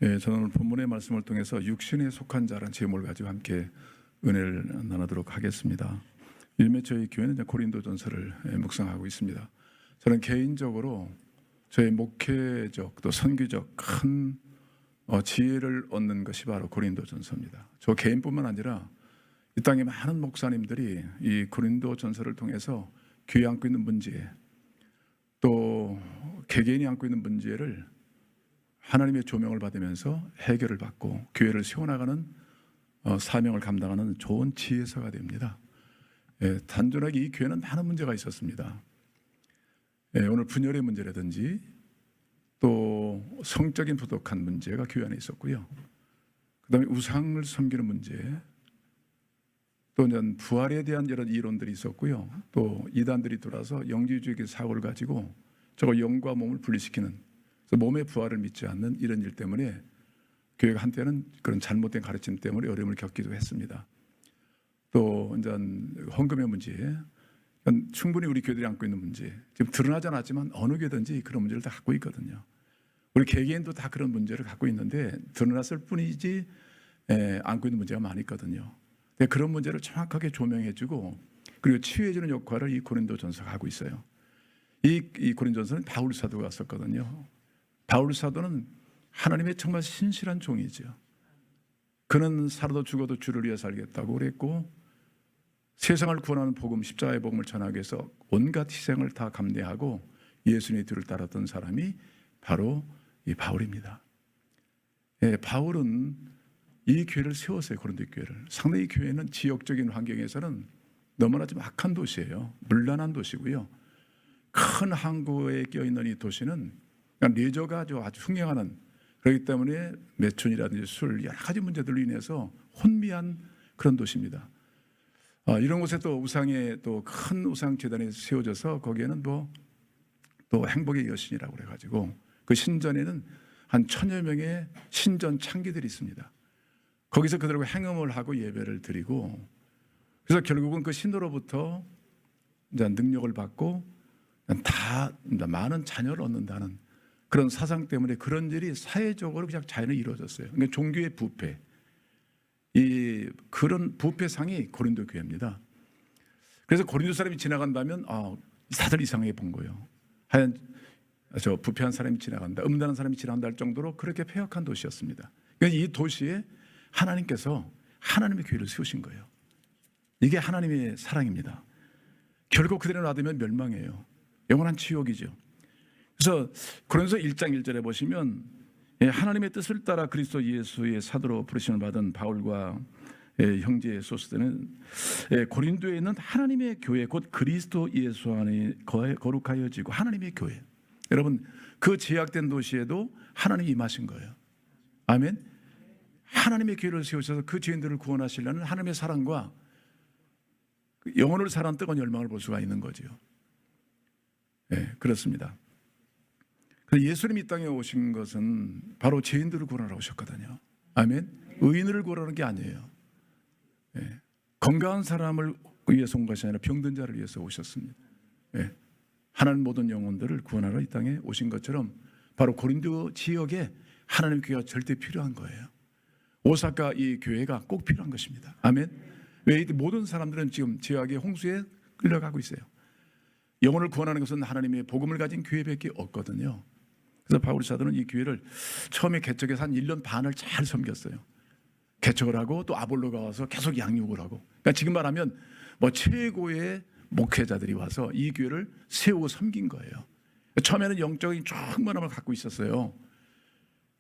저는 오늘 본문의 말씀을 통해서 육신에 속한 자라는 제목을 가지고 함께 은혜를 나누도록 하겠습니다. 일매 저희 교회는 고린도전서를 묵상하고 있습니다. 저는 개인적으로 저의 목회적 또 선교적 큰 지혜를 얻는 것이 바로 고린도전서입니다. 저 개인뿐만 아니라 이 땅의 많은 목사님들이 이 고린도전서를 통해서 교회 안고 있는 문제, 또 개개인이 안고 있는 문제를 하나님의 조명을 받으면서 해결을 받고 교회를 세워나가는 사명을 감당하는 좋은 지혜서가 됩니다. 단순하게 이 교회는 많은 문제가 있었습니다. 오늘 분열의 문제라든지 또 성적인 부족한 문제가 교회 안에 있었고요. 그 다음에 우상을 섬기는 문제, 또 부활에 대한 여러 이론들이 있었고요. 또 이단들이 들어와서 영지주의 사고를 가지고 저거 영과 몸을 분리시키는, 그래서 몸의 부활을 믿지 않는 이런 일 때문에 교회가 한때는 그런 잘못된 가르침 때문에 어려움을 겪기도 했습니다. 또 이제 헌금의 문제, 충분히 우리 교회들이 안고 있는 문제, 지금 드러나지 않았지만 어느 교회든지 그런 문제를 다 갖고 있거든요. 우리 개개인도 다 그런 문제를 갖고 있는데 드러났을 뿐이지 안고 있는 문제가 많이 있거든요. 그런 문제를 정확하게 조명해주고 그리고 치유해주는 역할을 이 고린도전서가 하고 있어요. 이 고린도전서는 바울 사도가 썼거든요. 바울 사도는 하나님의 정말 신실한 종이죠. 그는 살아도 죽어도 주를 위해 살겠다고 그랬고, 세상을 구원하는 복음, 십자가의 복음을 전하기 위해서 온갖 희생을 다 감내하고 예수님의 뒤를 따랐던 사람이 바로 이 바울입니다. 바울은 이 교회를 세웠어요. 고린도 교회를. 상당히 이 교회는 지역적인 환경에서는 너무나 좀 악한 도시예요. 문란한 도시고요. 큰 항구에 끼어있는 이 도시는 내조가 아주 흉행하는, 그렇기 때문에 매춘이라든지 술, 여러 가지 문제들로 인해서 혼미한 그런 도시입니다. 이런 곳에 또 우상의 또 큰 우상 재단이 세워져서 거기에는 또 행복의 여신이라고 그래가지고 그 신전에는 한 1000여 명의 신전 창기들이 있습니다. 거기서 그들과 행음을 하고 예배를 드리고, 그래서 결국은 그 신으로부터 이제 능력을 받고 다 많은 자녀를 얻는다는 그런 사상 때문에 그런 일이 사회적으로 그냥 자연히 이루어졌어요. 그러니까 종교의 부패, 그런 부패상이 고린도 교회입니다. 그래서 고린도 사람이 지나간다면 다들 이상하게 본 거예요. 하여간 저 부패한 사람이 지나간다, 음란한 사람이 지나간다 할 정도로 그렇게 폐역한 도시였습니다. 그러니까 이 도시에 하나님께서 하나님의 교회를 세우신 거예요. 이게 하나님의 사랑입니다. 결국 그대로 놔두면 멸망해요. 영원한 지옥이죠. 그래서 고린도서 1장 1절에 보시면 하나님의 뜻을 따라 그리스도 예수의 사도로 부르심을 받은 바울과 형제 소스들은 고린도에 있는 하나님의 교회, 곧 그리스도 예수 안에 거룩하여지고 하나님의 교회. 여러분, 그 제약된 도시에도 하나님이 임하신 거예요. 아멘. 하나님의 교회를 세우셔서 그 죄인들을 구원하시려는 하나님의 사랑과 영혼을 사랑하는 뜨거운 열망을 볼 수가 있는 거죠. 그렇습니다. 예수님이 이 땅에 오신 것은 바로 죄인들을 구원하러 오셨거든요. 아멘. 의인을 구원하는 게 아니에요. 건강한 사람을 위해서 온 것이 아니라 병든 자를 위해서 오셨습니다. 하나님 모든 영혼들을 구원하러 이 땅에 오신 것처럼 바로 고린도 지역에 하나님 교회가 절대 필요한 거예요. 오사카 이 교회가 꼭 필요한 것입니다. 아멘. 왜 모든 사람들은 지금 죄악의 홍수에 끌려가고 있어요. 영혼을 구원하는 것은 하나님의 복음을 가진 교회밖에 없거든요. 그래서 바울 사도는 이 교회를 처음에 개척해서 한 1년 반을 잘 섬겼어요. 개척을 하고 또 아볼로가 와서 계속 양육을 하고, 그러니까 지금 말하면 최고의 목회자들이 와서 이 교회를 세우고 섬긴 거예요. 처음에는 영적인 충만함을 갖고 있었어요.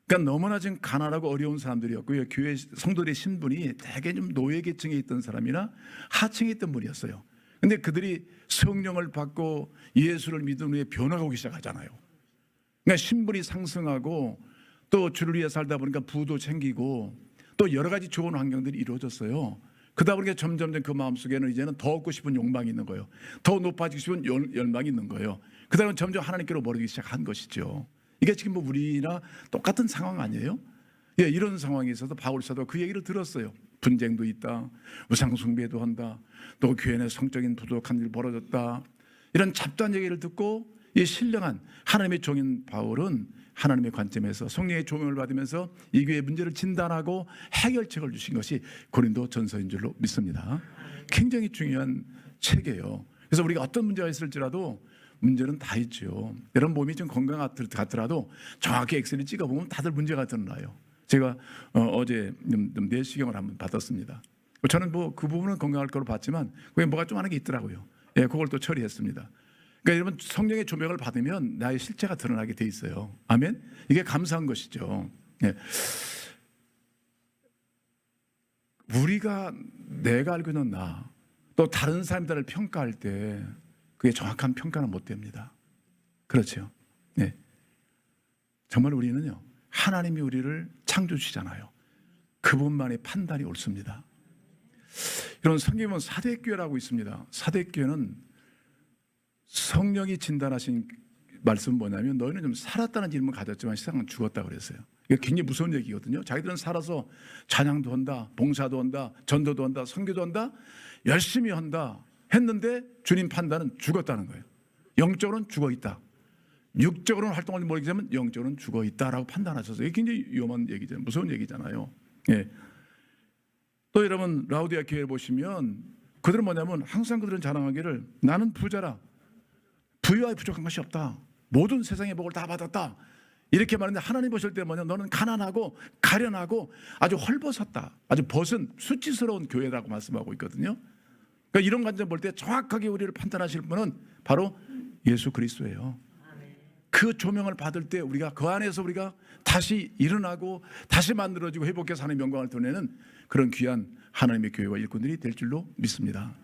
그러니까 너무나 지금 가난하고 어려운 사람들이었고요. 교회 성도들의 신분이 대개 좀 노예 계층에 있던 사람이나 하층에 있던 분이었어요. 근데 그들이 성령을 받고 예수를 믿은 후에 변화가 오기 시작하잖아요. 그러니까 신분이 상승하고 또 주를 위해 살다 보니까 부도 챙기고 또 여러 가지 좋은 환경들이 이루어졌어요. 그러다 보니까 점점 그 마음속에는 이제는 더 얻고 싶은 욕망이 있는 거예요. 더 높아지고 싶은 열망이 있는 거예요. 그다음에 점점 하나님께로 멀어지기 시작한 것이죠. 이게 지금 우리나 똑같은 상황 아니에요? 이런 상황에 있어서 바울 사도가 그 얘기를 들었어요. 분쟁도 있다, 우상 숭배도 한다, 또 교회 내 성적인 부족한 일 벌어졌다, 이런 잡다한 얘기를 듣고 이 신령한 하나님의 종인 바울은 하나님의 관점에서 성령의 조명을 받으면서 이 교회의 문제를 진단하고 해결책을 주신 것이 고린도 전서인 줄로 믿습니다. 굉장히 중요한 책이에요. 그래서 우리가 어떤 문제가 있을지라도 문제는 다 있죠. 여러분 몸이 좀 건강 같더라도 정확히 엑셀을 찍어보면 다들 문제가 드러나요. 제가 어제 내시경을 한번 받았습니다. 저는 뭐 그 부분은 건강할 거로 봤지만 그게 뭐가 좀 하는 게 있더라고요. 예, 그걸 또 처리했습니다. 그러니까 여러분 성령의 조명을 받으면 나의 실체가 드러나게 돼 있어요. 아멘. 이게 감사한 것이죠. 예. 우리가 내가 알고 있는 나 또 다른 사람들을 평가할 때 그게 정확한 평가는 못 됩니다. 그렇죠. 네. 정말 우리는요 하나님이 우리를 창조주시잖아요. 그분만의 판단이 옳습니다. 이런 성경은 사대교회라고 있습니다. 사대교회는 성령이 진단하신 말씀은 뭐냐면 너희는 좀 살았다는 이름을 가졌지만 세상은 죽었다 그랬어요. 이게 굉장히 무서운 얘기거든요. 자기들은 살아서 찬양도 한다, 봉사도 한다, 전도도 한다, 선교도 한다, 열심히 한다 했는데 주님 판단은 죽었다는 거예요. 영적으로는 죽어 있다. 육적으로는 활동을 모르겠지만 영적으로는 죽어 있다라고 판단하셔서 이게 굉장히 위험한 얘기잖아요. 무서운 얘기잖아요. 예. 또 여러분 라우디아 교회를 보시면 그들은 뭐냐면 항상 그들은 자랑하기를 나는 부자라 부유하여 부족한 것이 없다. 모든 세상의 복을 다 받았다. 이렇게 말하는데 하나님 보실 때 뭐냐 너는 가난하고 가련하고 아주 헐벗었다. 아주 벗은 수치스러운 교회라고 말씀하고 있거든요. 그러니까 이런 관점 볼 때 정확하게 우리를 판단하실 분은 바로 예수 그리스도예요. 그 조명을 받을 때 우리가 그 안에서 우리가 다시 일어나고 다시 만들어지고 회복해서 하나님의 영광을 드러내는 그런 귀한 하나님의 교회와 일꾼들이 될 줄로 믿습니다.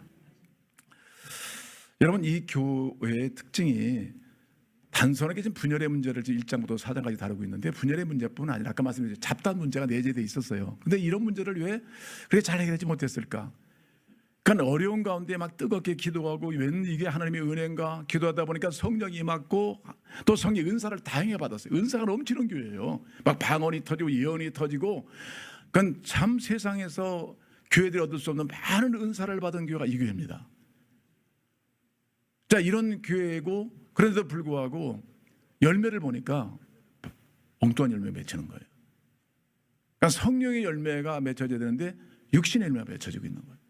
여러분 이 교회의 특징이 단순하게 지금 분열의 문제를 1장부터 4장까지 다루고 있는데 분열의 문제뿐 아니라 아까 말씀드린 잡다한 문제가 내재되어 있었어요. 그런데 이런 문제를 왜 그렇게 잘 해결하지 못했을까? 그러니까 어려운 가운데 막 뜨겁게 기도하고 웬 이게 하나님의 은혜인가 기도하다 보니까 성령이 임했고 또 성령의 은사를 다양하게 받았어요. 은사가 넘치는 교회예요. 막 방언이 터지고 예언이 터지고 그건 참 세상에서 교회들이 얻을 수 없는 많은 은사를 받은 교회가 이 교회입니다. 자 이런 교회고 그런데도 불구하고 열매를 보니까 엉뚱한 열매 맺히는 거예요. 그러니까 성령의 열매가 맺혀져야 되는데 육신의 열매가 맺혀지고 있는 거예요.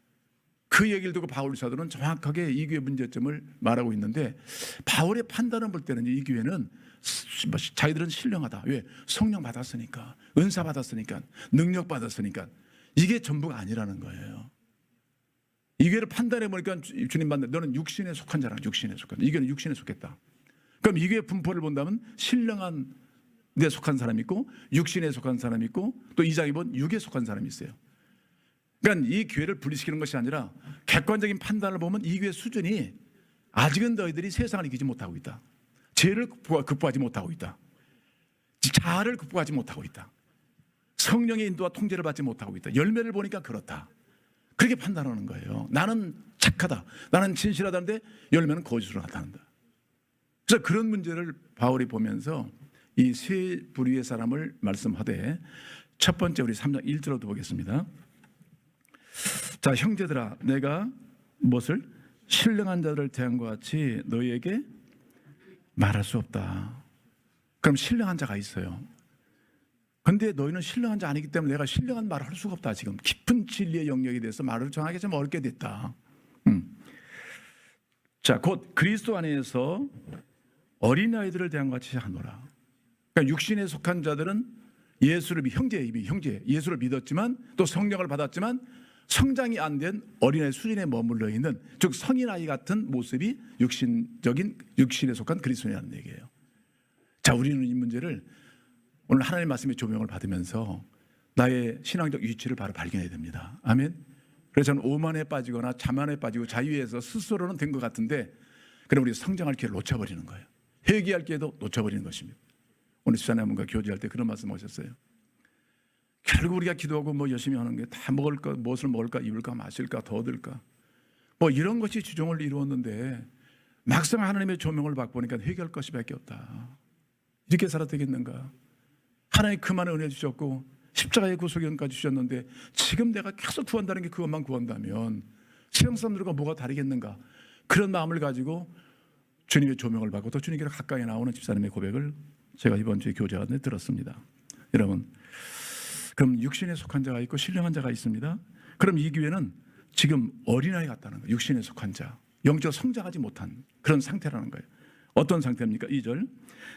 그 얘기를 듣고 바울 사도는 정확하게 이 교회 문제점을 말하고 있는데 바울의 판단을 볼 때는 이 교회는 자기들은 신령하다. 왜? 성령 받았으니까 은사 받았으니까 능력 받았으니까 이게 전부가 아니라는 거예요. 이 교회를 판단해 보니까 주님 만나 너는 육신에 속한 자라. 육신에 속한 이 교회는 육신에 속했다. 그럼 이 교회 분포를 본다면 신령한 데 속한 사람이 있고 육신에 속한 사람이 있고 또 2장에 보면 육에 속한 사람이 있어요. 그러니까 이 교회를 분리시키는 것이 아니라 객관적인 판단을 보면 이 교회 수준이 아직은 너희들이 세상을 이기지 못하고 있다. 죄를 극복하지 못하고 있다. 자아를 극복하지 못하고 있다. 성령의 인도와 통제를 받지 못하고 있다. 열매를 보니까 그렇다. 그렇게 판단하는 거예요. 나는 착하다. 나는 진실하다는데 열매는 거짓으로 나타난다. 그래서 그런 문제를 바울이 보면서 이 세 부류의 사람을 말씀하되 첫 번째 우리 3장 1절로도 보겠습니다. 자 형제들아 내가 무엇을 신령한 자들을 대한 것 같이 너희에게 말할 수 없다. 그럼 신령한 자가 있어요. 그런데 너희는 신령한 자 아니기 때문에 내가 신령한 말을 할 수가 없다. 지금 깊은 진리의 영역에 대해서 말을 정하기 좀 어렵게 됐다. 자, 곧 그리스도 안에서 어린아이들을 대한 것 같이 하노라. 그러니까 육신에 속한 자들은 예수를 형제 예수를 믿었지만 또 성령을 받았지만 성장이 안 된 어린아이 수준에 머물러 있는 즉 성인아이 같은 모습이 육신에 속한 그리스도인이라는 얘기예요. 자, 우리는 이 문제를 오늘 하나님의 말씀의 조명을 받으면서 나의 신앙적 위치를 바로 발견해야 됩니다. 아멘. 그래서 저는 오만에 빠지거나 자만에 빠지고 자유에서 스스로는 된 것 같은데 그럼 우리 성장할 기회를 놓쳐버리는 거예요. 회개할 기회도 놓쳐버리는 것입니다. 오늘 집사님과 교제할 때 그런 말씀 하셨어요. 결국 우리가 기도하고 뭐 열심히 하는 게 다 먹을까, 무엇을 먹을까, 입을까, 마실까, 더 얻을까 뭐 이런 것이 주종을 이루었는데 막상 하나님의 조명을 받고 보니까 회개할 것이 밖에 없다. 이렇게 살아도 되겠는가? 하나님 그 많은 은혜 주셨고 십자가의 구속연까지 주셨는데 지금 내가 계속 구한다는 게 그것만 구한다면 세상 사람들과 뭐가 다르겠는가? 그런 마음을 가지고 주님의 조명을 받고 또 주님께로 가까이 나오는 집사님의 고백을 제가 이번 주에 교제가 들었습니다. 여러분, 그럼 육신에 속한 자가 있고 신령한 자가 있습니다. 그럼 이 교회는 지금 어린아이 같다는 거예요. 육신에 속한 자, 영적 성장하지 못한 그런 상태라는 거예요. 어떤 상태입니까? 2절,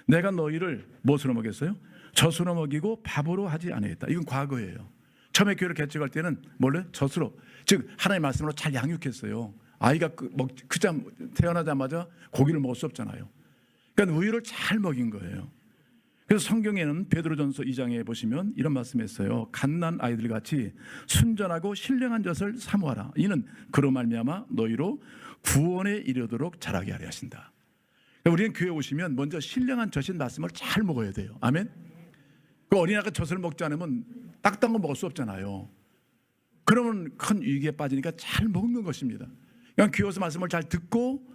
내가 너희를 무엇으로 먹였어요? 젖으로 먹이고 밥으로 하지 아니했다. 이건 과거예요. 처음에 교회를 개척할 때는 몰래 젖으로, 즉 하나님의 말씀으로 잘 양육했어요. 아이가 태어나자마자 고기를 먹을 수 없잖아요. 그러니까 우유를 잘 먹인 거예요. 그래서 성경에는 베드로전서 2장에 보시면 이런 말씀했어요. 갓난 아이들 같이 순전하고 신령한 젖을 사모하라. 이는 그로 말미암아 너희로 구원에 이르도록 자라게 하려 하신다. 그러니까 우리는 교회 오시면 먼저 신령한 젖인 말씀을 잘 먹어야 돼요. 아멘. 그 어린아이가 젖을 먹지 않으면 딱딱한 거 먹을 수 없잖아요. 그러면 큰 위기에 빠지니까 잘 먹는 것입니다. 그냥 교회 와서 말씀을 잘 듣고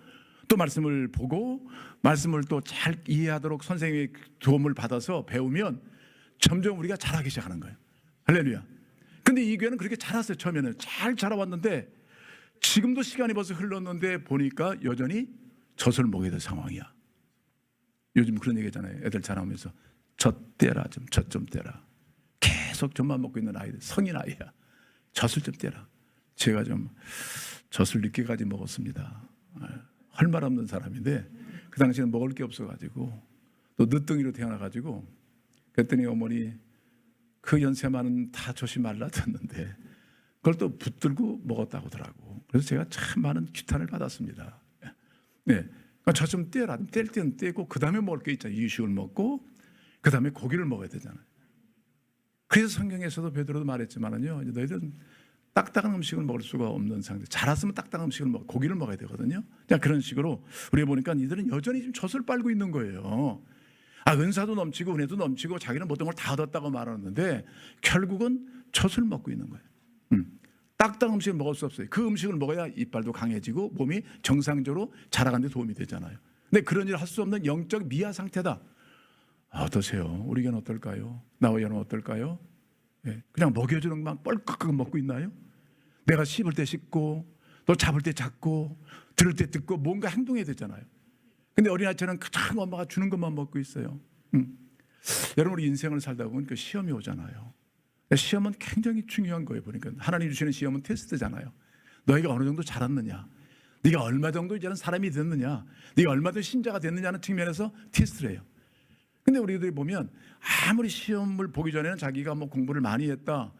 또 말씀을 보고 말씀을 또 잘 이해하도록 선생님의 도움을 받아서 배우면 점점 우리가 잘하기 시작하는 거예요. 할렐루야. 근데 이 교회는 그렇게 자랐어요. 처음에는 잘 자라왔는데 지금도 시간이 벌써 흘렀는데 보니까 여전히 젖을 먹게 될 상황이야. 요즘 그런 얘기잖아요. 애들 자라오면서 젖 떼라, 젖 좀 떼라. 계속 젖만 먹고 있는 아이들, 성인 아이야. 젖을 좀 떼라. 제가 좀 젖을 늦게까지 먹었습니다. 할 말 없는 사람인데 그 당시에는 먹을 게 없어가지고 또 늦둥이로 태어나가지고 그랬더니 어머니 그 연세 많은 다 젖이 말라졌는데 그걸 또 붙들고 먹었다고 하더라고. 그래서 제가 참 많은 규탄을 받았습니다. 네, 젖 좀 떼라. 뗄 때는 떼고 그 다음에 먹을 게 있잖아요. 이유식을 먹고 그 다음에 고기를 먹어야 되잖아요. 그래서 성경에서도 베드로도 말했지만은요, 너희들은 딱딱한 음식을 먹을 수가 없는 상태. 자랐으면 딱딱한 음식을 고기를 먹어야 되거든요. 그런 식으로 우리 보니까 이들은 여전히 좀 젖을 빨고 있는 거예요. 은사도 넘치고 은혜도 넘치고 자기는 모든 걸 다 얻었다고 말하는데 결국은 젖을 먹고 있는 거예요. 딱딱한 음식을 먹을 수 없어요. 그 음식을 먹어야 이빨도 강해지고 몸이 정상적으로 자라가는 데 도움이 되잖아요. 근데 그런 일을 할 수 없는 영적 미아 상태다. 어떠세요? 우리 교회는 어떨까요? 나와 여러분 어떨까요? 그냥 먹여주는 것만 뻘컥 먹고 있나요? 내가 씹을 때 씹고 또 잡을 때 잡고 들을 때 듣고 뭔가 행동해야 되잖아요. 근데 어린아이처럼 그냥 엄마가 주는 것만 먹고 있어요. 여러분 우리 인생을 살다 보면 그 시험이 오잖아요. 시험은 굉장히 중요한 거예요. 보니까 하나님 주시는 시험은 테스트잖아요. 너희가 어느 정도 자랐느냐, 네가 얼마 정도 이제는 사람이 됐느냐, 네가 얼마 정도 신자가 됐느냐는 측면에서 테스트를 해요. 근데 우리들이 보면 아무리 시험을 보기 전에는 자기가 뭐 공부를 많이 했다,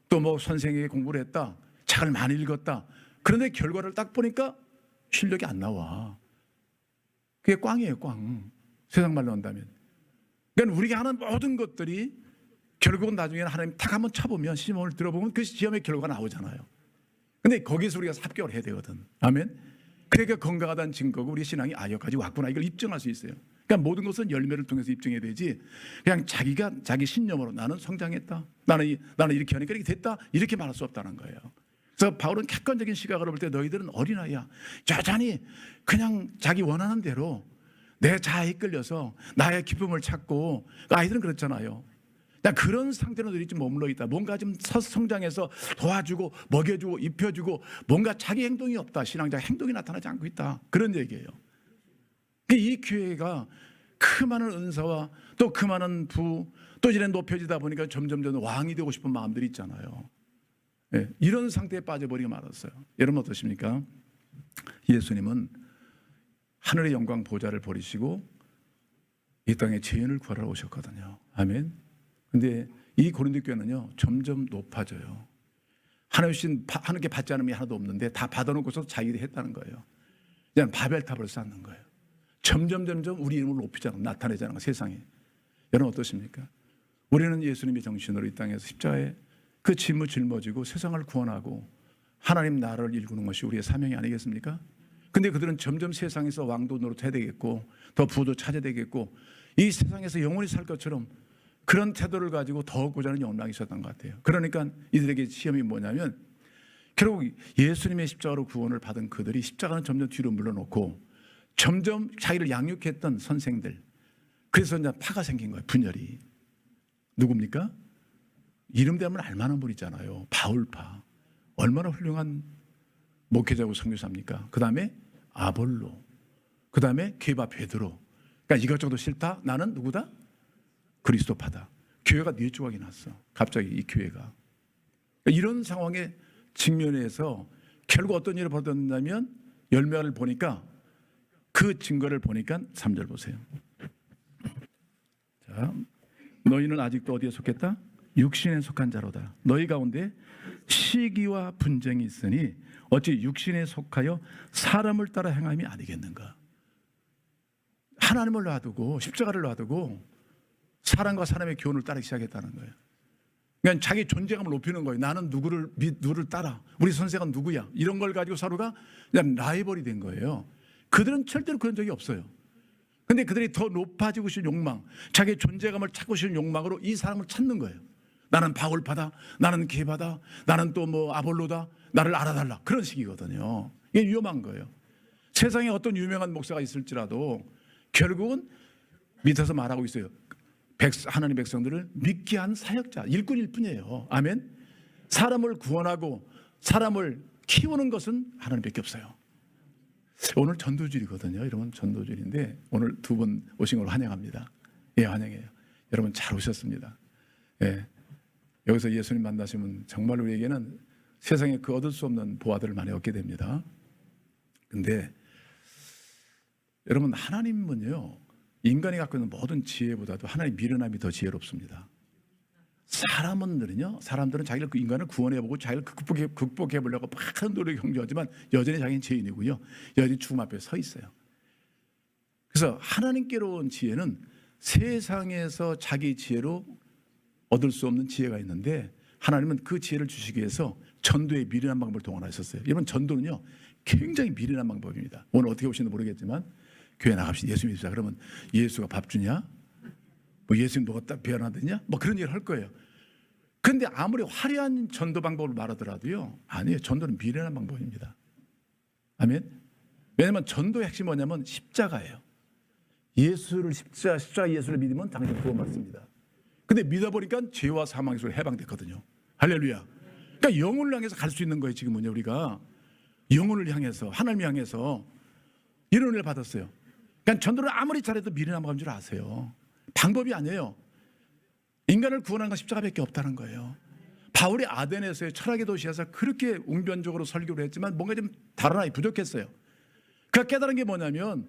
또 뭐 선생에게 공부를 했다, 책을 많이 읽었다. 그런데 결과를 딱 보니까 실력이 안 나와. 그게 꽝이에요, 꽝. 세상 말로 한다면. 그러니까 우리가 하는 모든 것들이 결국은 나중에는 하나님 딱 한번 쳐보면 시험을 들어보면 그 시험의 결과가 나오잖아요. 근데 거기서 우리가 합격을 해야 되거든. 아멘. 그러니까 건강하다는 증거고 우리 신앙이 여기까지 왔구나 이걸 입증할 수 있어요. 그러니까 모든 것은 열매를 통해서 입증해야 되지 그냥 자기가 자기 신념으로 나는 성장했다, 나는 이렇게 하니까 이렇게 됐다 이렇게 말할 수 없다는 거예요. 그래서 바울은 객관적인 시각으로 볼 때 너희들은 어린아이야. 여전히 그냥 자기 원하는 대로 내 자아에 이끌려서 나의 기쁨을 찾고 아이들은 그렇잖아요. 그런 상태로 너희들이 좀 머물러 있다. 뭔가 좀 성장해서 도와주고 먹여주고 입혀주고 뭔가 자기 행동이 없다. 신앙자 행동이 나타나지 않고 있다. 그런 얘기예요. 이 교회가 그 많은 은사와 또 그 많은 부 또 이제 높여지다 보니까 점점 왕이 되고 싶은 마음들이 있잖아요. 이런 상태에 빠져버리고 말았어요. 여러분 어떠십니까? 예수님은 하늘의 영광 보좌를 버리시고 이 땅에 죄인을 구하러 오셨거든요. 아멘. 근데 이 고린도 교회는요 점점 높아져요. 하나님께 받지 않은 게 하나도 없는데 다 받아놓고서 자기들이 했다는 거예요. 그냥 바벨탑을 쌓는 거예요. 점점 우리 이름을 높이잖아, 나타내잖아 세상에. 여러분 어떠십니까? 우리는 예수님의 정신으로 이 땅에서 십자가에 그 짐을 짊어지고 세상을 구원하고 하나님 나라를 일구는 것이 우리의 사명이 아니겠습니까? 근데 그들은 점점 세상에서 왕도 노릇해야 되겠고 더 부도 찾아야 되겠고 이 세상에서 영원히 살 것처럼 그런 태도를 가지고 더 얻고자 하는 욕망이 있었던 것 같아요. 그러니까 이들에게 시험이 뭐냐면 결국 예수님의 십자가로 구원을 받은 그들이 십자가는 점점 뒤로 물러놓고 점점 자기를 양육했던 선생들, 그래서 이제 파가 생긴 거예요. 분열이. 누굽니까? 이름 대면 알만한 분이잖아요. 바울파. 얼마나 훌륭한 목회자고 선교사입니까? 그 다음에 아볼로. 그 다음에 게바 베드로. 그러니까 이것저것 싫다. 나는 누구다? 그리스도파다. 교회가 네 조각이 났어. 갑자기 이 교회가. 그러니까 이런 상황에 직면해서 결국 어떤 일이 벌어졌냐면 열매를 보니까 그 증거를 보니까 3절 보세요. 자, 너희는 아직도 어디에 속했다? 육신에 속한 자로다. 너희 가운데 시기와 분쟁이 있으니 어찌 육신에 속하여 사람을 따라 행함이 아니겠는가? 하나님을 놔두고 십자가를 놔두고 사람과 사람의 교훈을 따르기 시작했다는 거예요. 그러니까 자기 존재감을 높이는 거예요. 나는 누구를 따라. 우리 선생은 누구야? 이런 걸 가지고 서로가 그냥 라이벌이 된 거예요. 그들은 절대로 그런 적이 없어요. 근데 그들이 더 높아지고 싶은 욕망, 자기 존재감을 찾고 싶은 욕망으로 이 사람을 찾는 거예요. 나는 바울파다, 나는 게바다, 나는 또 뭐 아볼로다, 나를 알아달라. 그런 식이거든요. 이게 위험한 거예요. 세상에 어떤 유명한 목사가 있을지라도 결국은 밑에서 말하고 있어요. 하나님 백성들을 믿게 한 사역자, 일꾼일 뿐이에요. 아멘. 사람을 구원하고 사람을 키우는 것은 하나님밖에 없어요. 오늘 전도주일이거든요. 여러분 전도주일인데 오늘 두 분 오신 걸 환영합니다. 예, 환영해요. 여러분 잘 오셨습니다. 예, 여기서 예수님 만나시면 정말 우리에게는 세상에 그 얻을 수 없는 보화들을 많이 얻게 됩니다. 근데 여러분 하나님은요, 인간이 갖고 있는 모든 지혜보다도 하나님의 미련함이 더 지혜롭습니다. 사람들은 자기를 인간을 구원해보고 자기를 극복해보려고 많은 노력을 경주하지만 여전히 자기는 죄인이고요. 여전히 죽음 앞에 서 있어요. 그래서 하나님께로 온 지혜는 세상에서 자기 지혜로 얻을 수 없는 지혜가 있는데 하나님은 그 지혜를 주시기 위해서 전도의 미련한 방법을 동원하셨어요. 여러분 전도는요 굉장히 미련한 방법입니다. 오늘 어떻게 오시는지 모르겠지만 교회 나갑시다. 예수 믿습니다. 그러면 예수가 밥 주냐? 뭐 예수님 너가 딱 배안하느냐? 뭐 그런 얘기를 할 거예요. 그런데 아무리 화려한 전도 방법을 말하더라도요, 아니에요. 전도는 미련한 방법입니다. 아멘. 왜냐하면 전도의 핵심이 뭐냐면 십자가예요. 십자가 예수를 믿으면 당연히 구원받습니다. 근데 믿어보니까 죄와 사망에서 해방됐거든요. 할렐루야. 그러니까 영혼을 향해서 갈 수 있는 거예요. 지금은요, 우리가 영혼을 향해서 하나님을 향해서 이런 은혜를 받았어요. 그러니까 전도를 아무리 잘해도 미련한 방법인 줄 아세요. 방법이 아니에요. 인간을 구원하는 건 십자가밖에 없다는 거예요. 바울이 아덴에서의 철학의 도시에서 그렇게 웅변적으로 설교를 했지만 뭔가 좀 다른 부족했어요. 그가 깨달은 게 뭐냐면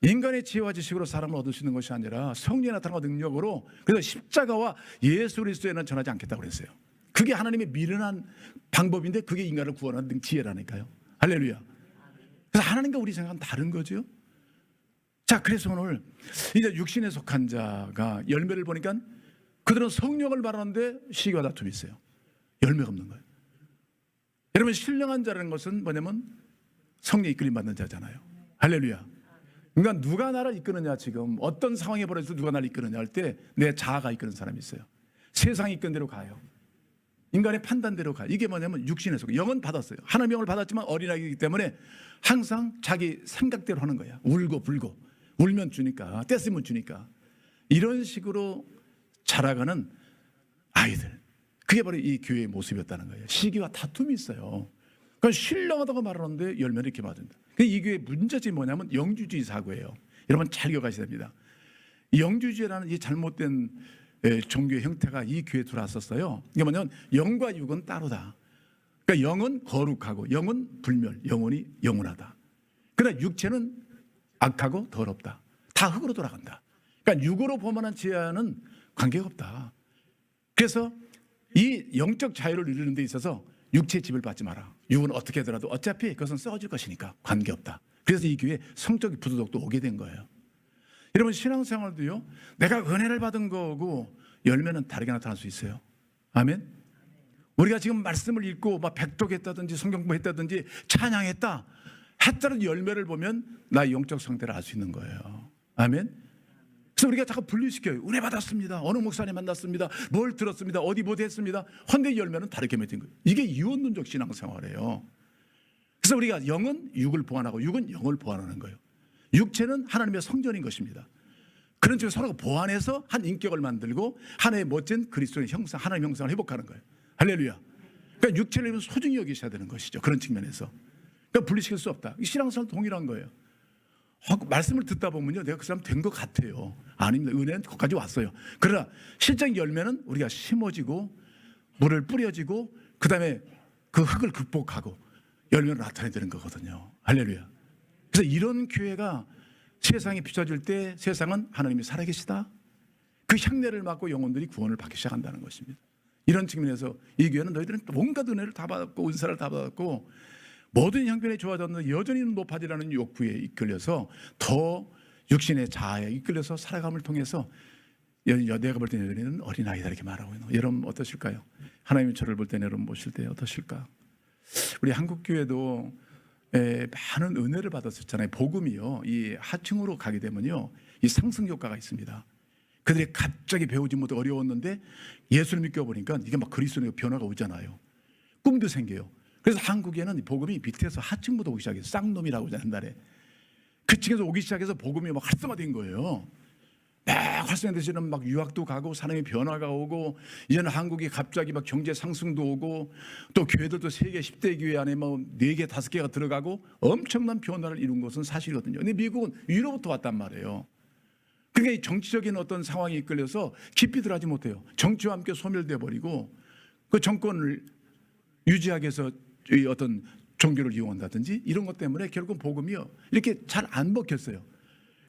인간의 지혜와 지식으로 사람을 얻을 수 있는 것이 아니라 성령의 나타남과 능력으로, 그래서 십자가와 예수 그리스도에는 전하지 않겠다고 그랬어요. 그게 하나님의 미련한 방법인데 그게 인간을 구원하는 지혜라니까요. 할렐루야. 그래서 하나님과 우리 생각은 다른 거죠. 자, 그래서 오늘 이제 육신에 속한 자가 열매를 보니까 그들은 성령을 말하는데 시기와 다툼이 있어요. 열매가 없는 거예요. 여러분 신령한 자라는 것은 뭐냐면 성령 이끌림 받는 자잖아요. 할렐루야. 그러니까 누가 나를 이끄느냐, 지금 어떤 상황에 벌어져서 누가 나를 이끄느냐 할 때 내 자아가 이끄는 사람이 있어요. 세상이 이끄는 대로 가요. 인간의 판단대로 가요. 이게 뭐냐면 육신에 속해. 영은 받았어요. 하나님의 영을 받았지만 어린아이이기 때문에 항상 자기 생각대로 하는 거야. 울고 불고, 울면 주니까, 떼쓰면 주니까. 이런 식으로 자라가는 아이들, 그게 바로 이 교회의 모습이었다는 거예요. 시기와 다툼이 있어요. 그러니까 신령하다고 말하는데 열매를 이렇게 맞은다. 이 교회의 문제점이 뭐냐면 영주주의 사고예요. 여러분 잘 기억하셔야 됩니다. 영주주의라는 이 잘못된 종교의 형태가 이 교회에 들어왔었어요. 이게 뭐냐면 영과 육은 따로다. 그러니까 영은 거룩하고 영은 불멸, 영혼이 영원하다. 그러나 육체는 악하고 더럽다. 다 흙으로 돌아간다. 그러니까 육으로 보만한 지혜와는 관계가 없다. 그래서 이 영적 자유를 누리는 데 있어서 육체의 집을 받지 마라. 육은 어떻게 하더라도 어차피 그것은 썩어질 것이니까 관계없다. 그래서 이 교회에 성적 부도덕도 오게 된 거예요. 여러분 신앙생활도요, 내가 은혜를 받은 거고 열매는 다르게 나타날 수 있어요. 아멘. 우리가 지금 말씀을 읽고 막 백독했다든지 성경 공부했다든지 찬양했다 했다는 열매를 보면 나의 영적 상태를 알 수 있는 거예요. 아멘. 그래서 우리가 자꾸 분리시켜요. 은혜 받았습니다. 어느 목사님 만났습니다. 뭘 들었습니다. 어디 뭐 됐습니다. 헌데 열매는 다르게 맺은 거예요. 이게 이원론적 신앙생활이에요. 그래서 우리가 영은 육을 보완하고 육은 영을 보완하는 거예요. 육체는 하나님의 성전인 것입니다. 그런 쪽에 서로가 보완해서 한 인격을 만들고 하나의 멋진 그리스도의 형상, 하나님의 형상을 회복하는 거예요. 할렐루야. 그러니까 육체를 소중히 여기셔야 되는 것이죠. 그런 측면에서. 그러니까 분리시킬 수 없다. 이 신앙생활 동일한 거예요. 말씀을 듣다 보면요, 내가 그 사람 된 것 같아요. 아닙니다. 은혜는 거기까지 왔어요. 그러나 실제 열매는 우리가 심어지고 물을 뿌려지고 그다음에 그 흙을 극복하고 열매로 나타내야 되는 거거든요. 할렐루야. 그래서 이런 교회가 세상에 비춰질 때 세상은 하나님이 살아계시다, 그 향내를 맡고 영혼들이 구원을 받기 시작한다는 것입니다. 이런 측면에서 이 교회는 너희들은 온갖 은혜를 다 받았고 은사를 다 받았고 모든 형편이 좋아졌는데 여전히 높아지라는 욕구에 이끌려서 더 육신의 자아에 이끌려서 살아감을 통해서 내가 볼 때는 여전히는 어린아이다 이렇게 말하고 있는. 여러분 어떠실까요? 하나님이 저를 볼 때는 여러분 보실 때 어떠실까? 우리 한국교회도 많은 은혜를 받았었잖아요. 복음이요, 이 하층으로 가게 되면요, 이 상승 효과가 있습니다. 그들이 갑자기 배우지 못해 어려웠는데 예수를 믿고 보니까 이게 막 그리스도의 변화가 오잖아요. 꿈도 생겨요. 그래서 한국에는 복음이 밑에서 하층부터 오기 시작해서 쌍놈이라고 하잖아요. 옛날에 그 층에서 오기 시작해서 복음이 막 활성화된 거예요. 막 활성화되시는 막 유학도 가고 사람의 변화가 오고 이제는 한국이 갑자기 막 경제 상승도 오고 또 교회들도 세계 10대 교회 안에 뭐 4개 5개가 들어가고 엄청난 변화를 이룬 것은 사실이거든요. 근데 미국은 위로부터 왔단 말이에요. 그러니까 정치적인 어떤 상황이 이끌려서 깊이 들어가지 못해요. 정치와 함께 소멸돼 버리고 그 정권을 유지하기 위해서 이 어떤 종교를 이용한다든지 이런 것 때문에 결국 복음이요 이렇게 잘 안 먹혔어요.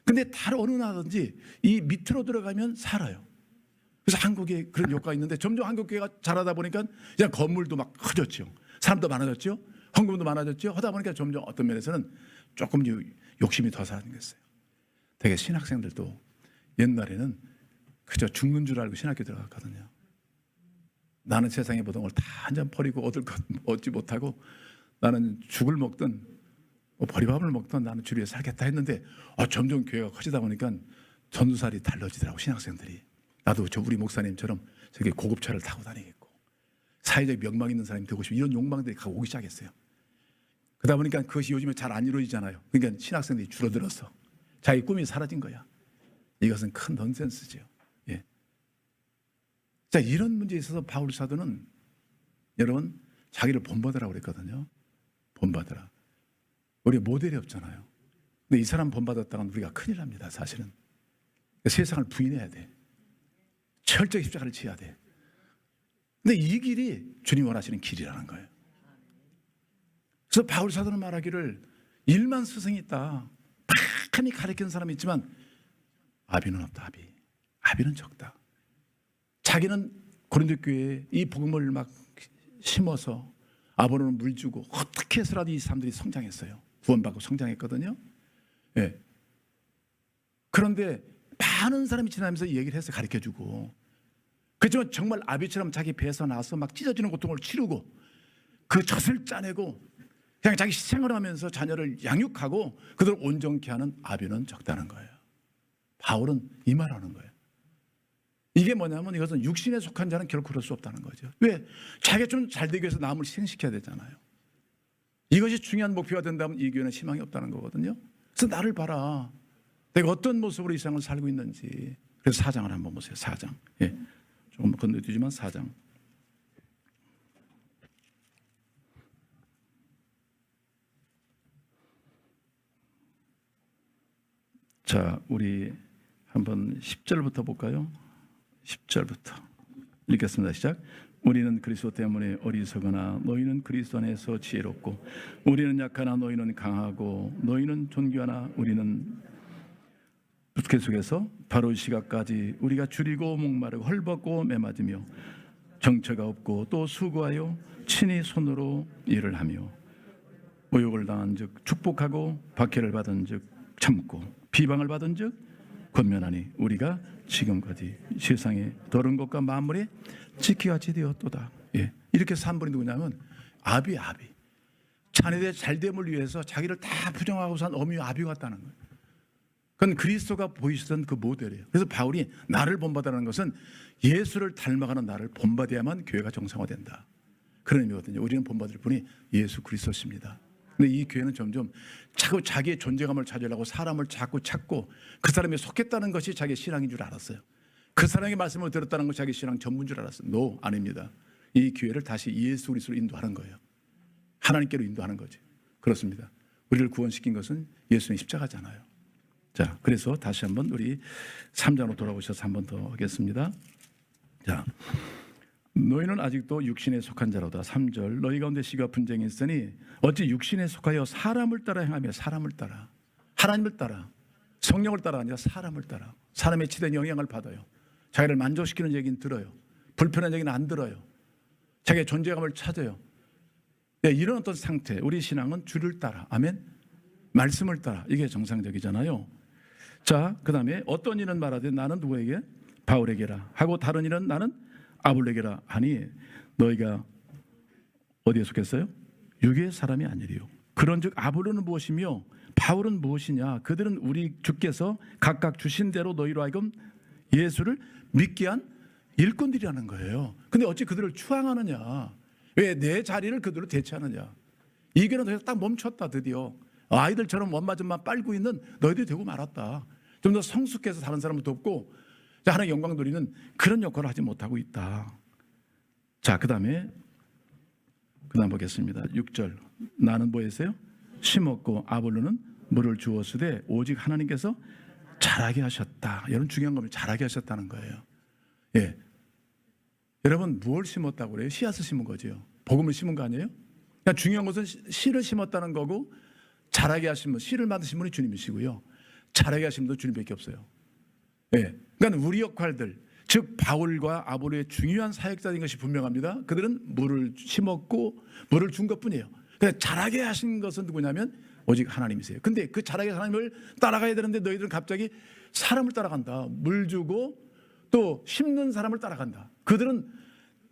근데 다른 어느 나라든지 이 밑으로 들어가면 살아요. 그래서 한국에 그런 효과가 있는데 점점 한국 교회가 잘하다 보니까 그냥 건물도 막 커졌죠. 사람도 많아졌죠. 헌금도 많아졌죠. 하다 보니까 점점 어떤 면에서는 조금 욕심이 더 사라졌어요. 되게 신학생들도 옛날에는 그저 죽는 줄 알고 신학교 들어갔거든요. 나는 세상의 모든 걸 다 한 잔 버리고 얻을 것 얻지 못하고 나는 죽을 먹든 보리밥을 먹든 나는 주를 위해 살겠다 했는데 점점 교회가 커지다 보니까 전두살이 달라지더라고. 신학생들이 나도 저 우리 목사님처럼 저기 고급차를 타고 다니겠고 사회적 명망 있는 사람이 되고 싶고 이런 욕망들이 오기 시작했어요. 그러다 보니까 그것이 요즘에 잘 안 이루어지잖아요. 그러니까 신학생들이 줄어들었어. 자기 꿈이 사라진 거야. 이것은 큰 넌센스죠. 예. 자, 이런 문제에 있어서 바울 사도는 여러분 자기를 본받으라고 그랬거든요. 본받으라. 우리 모델이 없잖아요. 근데 이 사람 본받았다간 우리가 큰일 납니다. 사실은 세상을 부인해야 돼. 철저히 십자가를 지어야 돼. 근데 이 길이 주님 원하시는 길이라는 거예요. 그래서 바울 사도는 말하기를 1만 스승이 있다. 팍하니 가르치는 사람이 있지만 아비는 없다. 아비는 적다. 자기는 고린도 교회에 이 복음을 막 심어서 아버로는 물 주고 어떻게 해서라도 이 사람들이 성장했어요. 구원받고 성장했거든요. 예. 그런데 많은 사람이 지나면서 이 얘기를 해서 가르쳐주고 그렇지만 정말 아비처럼 자기 배에서 나와서 막 찢어지는 고통을 치르고 그 젖을 짜내고 그냥 자기 희생을 하면서 자녀를 양육하고 그들을 온전케 하는 아비는 적다는 거예요. 바울은 이 말하는 거예요. 이게 뭐냐면 이것은 육신에 속한 자는 결코 그럴 수 없다는 거죠. 왜? 자기가 좀 잘 되기 위해서 남을 희생시켜야 되잖아요. 이것이 중요한 목표가 된다면 이 교회는 희망이 없다는 거거든요. 그래서 나를 봐라. 내가 어떤 모습으로 이 세상을 살고 있는지. 그래서 4장을 한번 보세요. 4장. 예. 조금 건너뛰지만 4장. 자, 우리 한번 10절부터 볼까요? 10절부터 읽겠습니다. 시작. 우리는 그리스도 때문에 어리석으나 너희는 그리스도 안에서 지혜롭고 우리는 약하나 너희는 강하고 너희는 존귀하나 우리는 계속해서 바로 시각까지 우리가 줄이고 목마르고 헐벗고 매맞으며 정처가 없고 또 수고하여 친히 손으로 일을 하며 모욕을 당한 즉 축복하고 박해를 받은 즉 참고 비방을 받은 즉 권면하니 우리가 지금까지 세상에 더러운 것과 만물에 지키같이 되었도다. 예. 이렇게 3번이 누구냐면 아비. 자네들의 잘됨을 위해서 자기를 다 부정하고 산 어미와 아비 같다는 거예요. 그건 그리스도가 보이시던 그 모델이에요. 그래서 바울이 나를 본받으라는 것은 예수를 닮아가는 나를 본받아야만 교회가 정상화된다. 그런 의미거든요. 우리는 본받을 분이 예수 그리스도십니다. 근데 이 교회는 점점 자꾸 자기의 존재감을 찾으려고 사람을 자꾸 찾고 그 사람에 속했다는 것이 자기의 신앙인 줄 알았어요. 그 사람의 말씀을 들었다는 것이 자기 신앙 전부인 줄 알았어요. 아닙니다. 이 교회를 다시 예수 그리스도로 인도하는 거예요. 하나님께로 인도하는 거죠. 그렇습니다. 우리를 구원시킨 것은 예수님 십자가잖아요. 자, 그래서 다시 한번 우리 3장으로 돌아오셔서 한 번 더 하겠습니다. 자, 너희는 아직도 육신에 속한 자로다. 3절 너희 가운데 시가 분쟁이 있으니 어찌 육신에 속하여 사람을 따라 행하며 사람을 따라 하나님을 따라 성령을 따라 아니라 사람을 따라 사람의 치된 영향을 받아요. 자기를 만족시키는 얘기는 들어요. 불편한 얘기는 안 들어요. 자기의 존재감을 찾아요. 네, 이런 어떤 상태, 우리 신앙은 주를 따라, 아멘, 말씀을 따라, 이게 정상적이잖아요. 자, 그 다음에 어떤 이는 말하되 나는 누구에게? 바울에게라 하고 다른 이는 나는 아볼로에게라 하니 너희가 어디에 속했어요? 육의 사람이 아니리요. 그런즉 아볼로는 무엇이며 바울은 무엇이냐? 그들은 우리 주께서 각각 주신 대로 너희로 하여금 예수를 믿게 한 일꾼들이라는 거예요. 근데 어찌 그들을 추앙하느냐? 왜 내 자리를 그들로 대체하느냐? 이 교회는 딱 멈췄다. 드디어 아이들처럼 원마전만 빨고 있는 너희들이 되고 말았다. 좀 더 성숙해서 다른 사람을 돕고 하나님의 영광 누리는 그런 역할을 하지 못하고 있다. 자, 그 다음 보겠습니다. 6절 나는 뭐 했어요? 심었고 아볼로는 물을 주었으되 오직 하나님께서 자라게 하셨다. 이런 중요한 겁니다. 자라게 하셨다는 거예요. 예, 여러분 무엇을 심었다고 그래요? 씨앗을 심은 거죠. 복음을 심은 거 아니에요? 그러니까 중요한 것은 씨를 심었다는 거고 자라게 하신 분, 씨를 만드신 분이 주님이시고요. 자라게 하신 분도 주님밖에 없어요. 예, 그러니까 우리 역할들, 즉 바울과 아볼로의 중요한 사역자인 것이 분명합니다. 그들은 물을 심었고 물을 준 것뿐이에요. 그러니까 자라게 하신 것은 누구냐면 오직 하나님이세요. 근데 그 자라게 하나님을 따라가야 되는데 너희들은 갑자기 사람을 따라간다. 물 주고 또 심는 사람을 따라간다. 그들은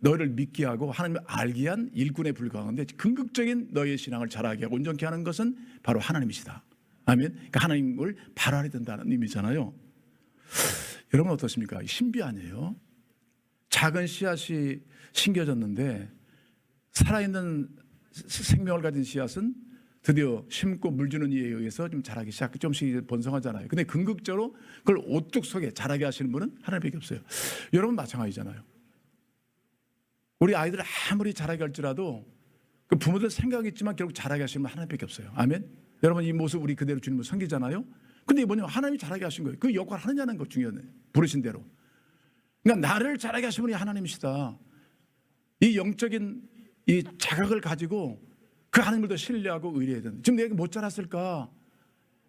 너희를 믿게 하고 하나님을 알게 한 일꾼에 불과한데 궁극적인 너희의 신앙을 자라게 하고 온전케 하는 것은 바로 하나님이시다. 아멘. 그러니까 하나님을 바라야 된다는 의미잖아요. 여러분 어떻습니까? 신비 아니에요? 작은 씨앗이 심겨졌는데 살아있는 생명을 가진 씨앗은 드디어 심고 물 주는 이에 의해서 좀 자라기 시작, 좀씩 번성하잖아요. 근데 궁극적으로 그걸 오뚝 속에 자라게 하시는 분은 하나님밖에 없어요. 여러분 마찬가지잖아요. 우리 아이들 아무리 자라게 할지라도 그 부모들 생각이 있지만 결국 자라게 하시는 분 하나님밖에 없어요. 아멘. 여러분 이 모습 우리 그대로 주님을 섬기잖아요. 근데 이번에 하나님이 자라게 하신 거예요. 그 역할을 하느냐는 것 중요해요. 부르신 대로. 그러니까 나를 자라게 하신 분이 하나님이시다. 이 영적인 이 자각을 가지고 그 하나님을 더 신뢰하고 의뢰해야 된다. 지금 내가 못 자랐을까?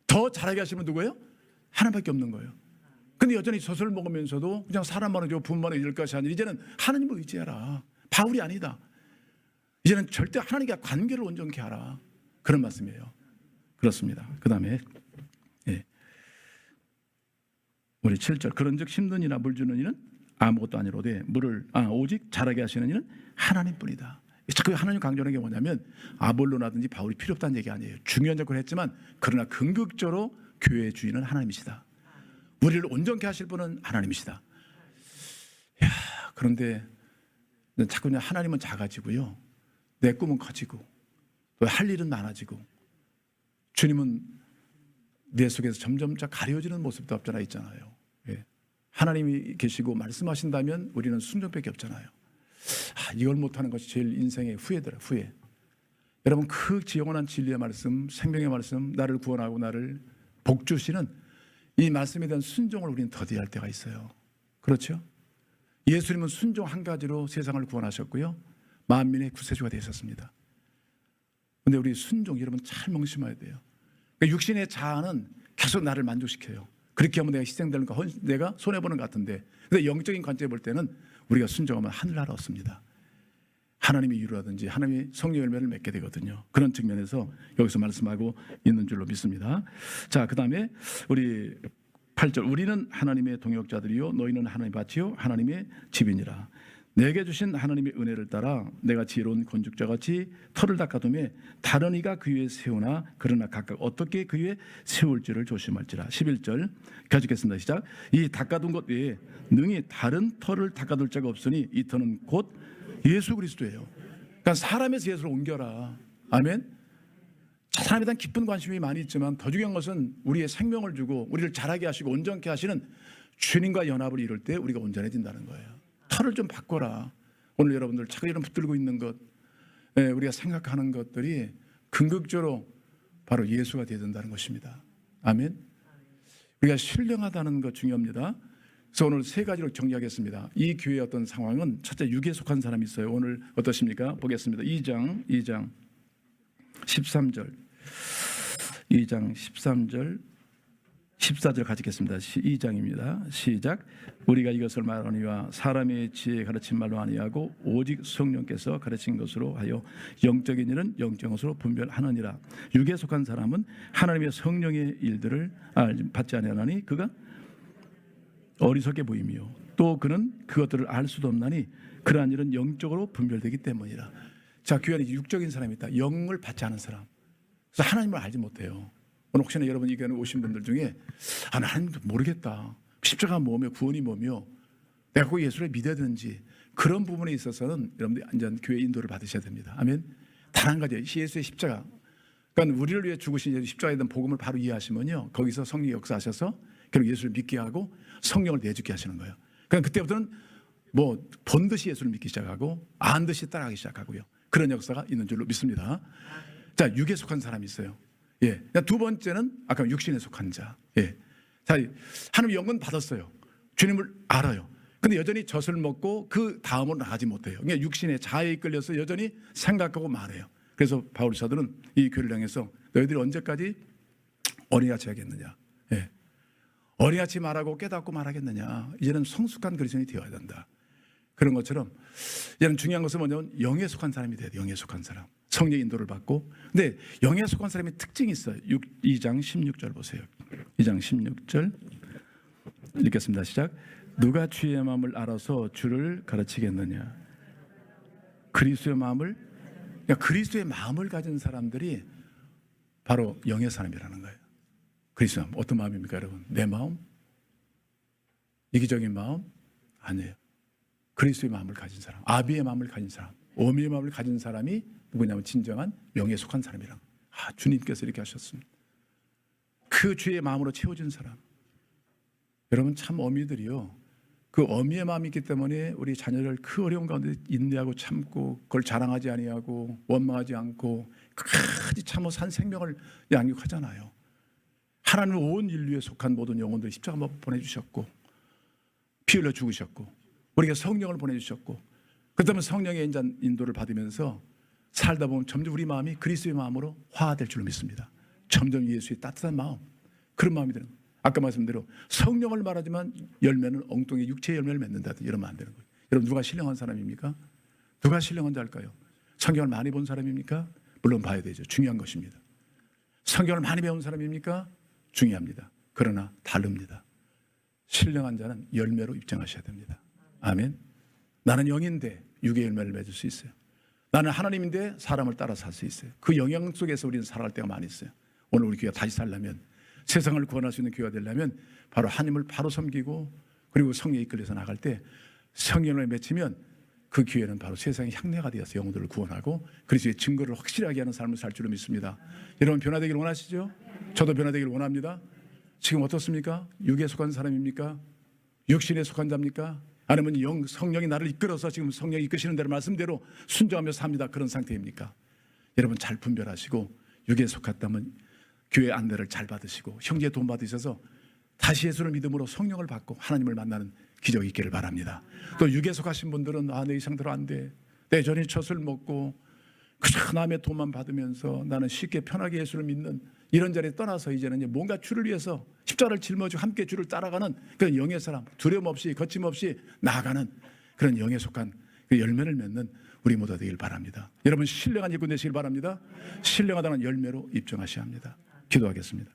더 자라게 하시면 누구예요? 하나님밖에 없는 거예요. 근데 여전히 젖을 먹으면서도 그냥 사람만 의지하고 부모만 의지할 것이 아니라 이제는 하나님을 의지해라. 바울이 아니다. 이제는 절대 하나님과 관계를 온전케 하라. 그런 말씀이에요. 그렇습니다. 그 다음에 우리 7절 그런즉 심는 이나 물 주는 이는 아무것도 아니로되 오직 자라게 하시는 이는 하나님뿐이다. 그 하나님 강조하는 게 뭐냐면 아볼로라든지 바울이 필요 없다는 얘기 아니에요. 중요한 역할을 했지만 그러나 궁극적으로 교회의 주인은 하나님이시다. 우리를 온전케 하실 분은 하나님이시다. 그런데 자꾸 그냥 하나님은 작아지고요, 내 꿈은 커지고 또 할 일은 많아지고 주님은 내 속에서 점점 가려지는 모습도 없잖아 있잖아요. 예. 하나님이 계시고 말씀하신다면 우리는 순종밖에 없잖아요. 이걸 못하는 것이 제일 인생의 후회더라. 후회. 여러분 그 영원한 진리의 말씀, 생명의 말씀, 나를 구원하고 나를 복주시는 이 말씀에 대한 순종을 우리는 더디게 할 때가 있어요. 그렇죠? 예수님은 순종 한 가지로 세상을 구원하셨고요, 만민의 구세주가 되셨습니다. 그런데 우리 순종 여러분 잘 명심해야 돼요. 육신의 자아는 계속 나를 만족시켜요. 그렇게 하면 내가 희생되는 거 내가 손해보는 것 같은데, 근데 영적인 관점에 볼 때는 우리가 순종하면 하늘나라 얻습니다. 하나님이 이루라든지 하나님이 성령 열매를 맺게 되거든요. 그런 측면에서 여기서 말씀하고 있는 줄로 믿습니다. 자, 그 다음에 우리 8절 우리는 하나님의 동역자들이요 너희는 하나님의 밭이요 하나님의 집이니라. 내게 주신 하나님의 은혜를 따라 내가 지혜로운 건축자같이 터를 닦아두며 다른 이가 그 위에 세우나 그러나 각각 어떻게 그 위에 세울지를 조심할지라. 11절 가지겠습니다. 시작. 이 닦아둔 것 외에 능히 다른 터를 닦아둘 자가 없으니 이 터는 곧 예수 그리스도예요. 그러니까 사람에서 예수를 옮겨라. 아멘. 사람에 대한 깊은 관심이 많이 있지만 더 중요한 것은 우리의 생명을 주고 우리를 자라게 하시고 온전케 하시는 주님과 연합을 이룰 때 우리가 온전해진다는 거예요. 털을 좀 바꿔라. 오늘 여러분들 차근히 붙들고 있는 것, 우리가 생각하는 것들이 궁극적으로 바로 예수가 되어야 된다는 것입니다. 아멘. 우리가 신령하다는 것 중요합니다. 그래서 오늘 세 가지로 정리하겠습니다. 이 교회의 어떤 상황은 첫째, 육에 속한 사람이 있어요. 오늘 어떠십니까? 보겠습니다. 2장 13절 2장 13절 14절 가지겠습니다. 2장입니다. 시작. 우리가 이것을 말하니와 사람의 지혜에 가르친 말로 아니하고 오직 성령께서 가르친 것으로 하여 영적인 일은 영적인 것으로 분별하느니라. 육에 속한 사람은 하나님의 성령의 일들을 받지 아니하나니 그가 어리석게 보이며 또 그는 그것들을 알 수도 없나니 그러한 일은 영적으로 분별되기 때문이라. 자, 교회 안에 육적인 사람이 있다. 영을 받지 않은 사람. 그래서 하나님을 알지 못해요. 오늘 혹시나 여러분 이 교회에 오신 분들 중에 하나님도 모르겠다. 십자가 뭐며 구원이 뭐며 내가 꼭 예수를 믿어야 되는지 그런 부분에 있어서는 여러분들이 완전 교회 인도를 받으셔야 됩니다. 아멘. 단 한 가지, 예수의 십자가. 그러니까 우리를 위해 죽으신 십자가에 대한 복음을 바로 이해하시면요, 거기서 성령이 역사하셔서 결국 예수를 믿게 하고 성령을 내주게 하시는 거예요. 그러니까 그때부터는 뭐 본듯이 예수를 믿기 시작하고 안듯이 따라가기 시작하고요. 그런 역사가 있는 줄로 믿습니다. 자, 육에 속한 사람이 있어요. 예. 두 번째는 아까 육신에 속한 자. 예. 자, 하나님 영은 받았어요. 주님을 알아요. 근데 여전히 젖을 먹고 그 다음으로 나가지 못해요. 그러니까 육신의 자아에 이끌려서 여전히 생각하고 말해요. 그래서 바울 사도는 이 교회를 향해서 너희들이 언제까지 어린이같이 하겠느냐. 예. 어린이같이 말하고 깨닫고 말하겠느냐. 이제는 성숙한 그리스도인이 되어야 된다. 그런 것처럼 이제는 중요한 것은 뭐냐면 영에 속한 사람이 돼야 돼요. 영에 속한 사람. 성령의 인도를 받고. 근데 영에 속한 사람의 특징이 있어요. 2장 16절 보세요. 2장 16절 읽겠습니다. 시작. 누가 주의 마음을 알아서 주를 가르치겠느냐. 그리스도의 마음을, 그러니까 그리스도의 마음을 가진 사람들이 바로 영의 사람이라는 거예요. 그리스도의 마음. 어떤 마음입니까, 여러분? 내 마음? 이기적인 마음? 아니에요. 그리스도의 마음을 가진 사람, 아비의 마음을 가진 사람, 어미의 마음을 가진 사람이 누구냐면 진정한 영에 속한 사람이라. 주님께서 이렇게 하셨습니다. 그 주의 마음으로 채워진 사람. 여러분 참 어미들이요, 그 어미의 마음이 있기 때문에 우리 자녀를 그 어려운 가운데 인내하고 참고 그걸 자랑하지 아니하고 원망하지 않고 끝까지 참어 산 생명을 양육하잖아요. 하나님은 온 인류에 속한 모든 영혼들이 십자가 못 보내주셨고 피 흘려 죽으셨고 우리가 성령을 보내주셨고 그렇다면 성령의 인도를 받으면서 살다 보면 점점 우리 마음이 그리스도의 마음으로 화될 줄로 믿습니다. 점점 예수의 따뜻한 마음, 그런 마음이 되는 거예요. 아까 말씀대로 성령을 말하지만 열매는 엉뚱히 육체의 열매를 맺는다, 이러면 안 되는 거예요. 여러분 누가 신령한 사람입니까? 누가 신령한 자일까요? 성경을 많이 본 사람입니까? 물론 봐야 되죠. 중요한 것입니다. 성경을 많이 배운 사람입니까? 중요합니다. 그러나 다릅니다. 신령한 자는 열매로 입증하셔야 됩니다. 아멘. 나는 영인데 육의 열매를 맺을 수 있어요. 나는 하나님인데 사람을 따라 살 수 있어요. 그 영향 속에서 우리는 살아갈 때가 많이 있어요. 오늘 우리 교회가 다시 살려면, 세상을 구원할 수 있는 교회가 되려면 바로 하나님을 바로 섬기고 그리고 성령에 이끌려서 나갈 때 성령을 맺히면 그 교회는 바로 세상의 향내가 되어서 영혼들을 구원하고 그리스도의 증거를 확실하게 하는 삶을 살 줄로 믿습니다. 여러분 변화되기를 원하시죠? 저도 변화되기를 원합니다. 지금 어떻습니까? 육에 속한 사람입니까? 육신에 속한 자입니까? 아니면 성령이 나를 이끌어서 지금 성령이 이끄시는 대로 말씀대로 순종하며 삽니다. 그런 상태입니까? 여러분 잘 분별하시고 육에 속았다면 교회 안내를 잘 받으시고 형제의 도움 받으셔서 다시 예수를 믿음으로 성령을 받고 하나님을 만나는 기적이 있기를 바랍니다. 또 육에 속하신 분들은 내 이상대로 안 돼. 내 전이 젖을 먹고 그저 남의 도움만 받으면서 나는 쉽게 편하게 예수를 믿는 이런 자리에 떠나서 이제는 뭔가 주를 위해서 십자가를 짊어지고 함께 주를 따라가는 그런 영의 사람, 두려움 없이 거침없이 나아가는 그런 영에 속한 그 열매를 맺는 우리 모두 되길 바랍니다. 여러분 신령한 일꾼 되시길 바랍니다. 신령하다는 열매로 입증하셔야 합니다. 기도하겠습니다.